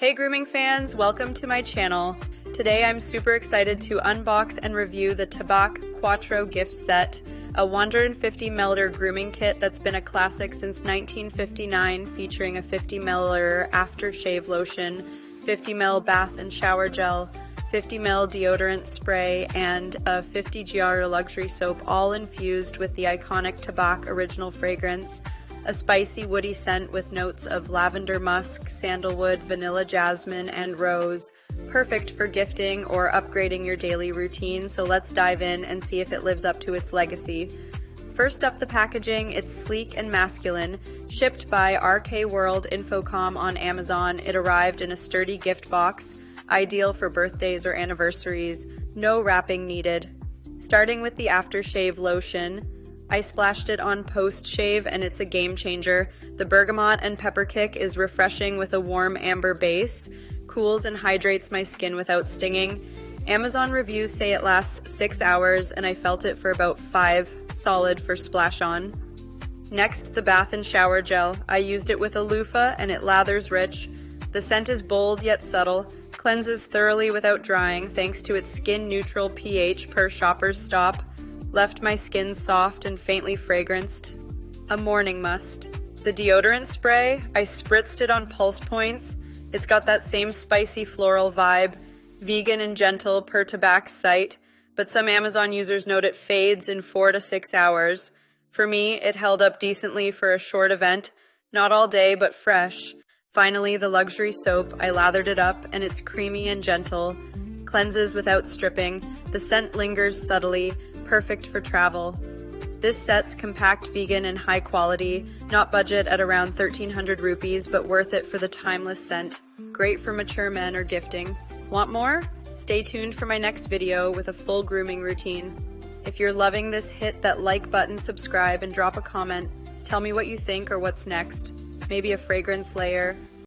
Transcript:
Hey grooming fans, welcome to my channel. Today I'm super excited to unbox and review the Tabac Quattro gift set, a 150 ml grooming kit that's been a classic since 1959, featuring a 50 ml aftershave lotion, 50 ml bath and shower gel, 50 ml deodorant spray, and a 50 gr luxury soap, all infused with the iconic Tabac original fragrance. A spicy woody scent with notes of lavender musk, sandalwood, vanilla jasmine, and rose. Perfect for gifting or upgrading your daily routine, so let's dive in and see if it lives up to its legacy. First up, the packaging. It's sleek and masculine. Shipped by RK World Infocom on Amazon, it arrived in a sturdy gift box, ideal for birthdays or anniversaries. No wrapping needed. Starting with the aftershave lotion, I splashed it on post-shave and it's a game changer. The bergamot and pepper kick is refreshing with a warm amber base, cools and hydrates my skin without stinging. Amazon reviews say it lasts 6 hours and I felt it for about 5 solid for splash on. Next, the bath and shower gel. I used it with a loofah and it lathers rich. The scent is bold yet subtle, cleanses thoroughly without drying thanks to its skin-neutral pH per shopper's stop. Left my skin soft and faintly fragranced. A morning must. The deodorant spray, I spritzed it on pulse points. It's got that same spicy floral vibe, vegan and gentle per Tabac's site, but some Amazon users note it fades in 4 to 6 hours. For me, it held up decently for a short event, not all day but fresh. Finally, the luxury soap, I lathered it up and it's creamy and gentle. Cleanses without stripping. The scent lingers subtly, perfect for travel. This set's compact, vegan, and high quality, not budget at around 1,300 rupees, but worth it for the timeless scent. Great for mature men or gifting. Want more? Stay tuned for my next video with a full grooming routine. If you're loving this, hit that like button, subscribe, and drop a comment. Tell me what you think or what's next. Maybe a fragrance layer,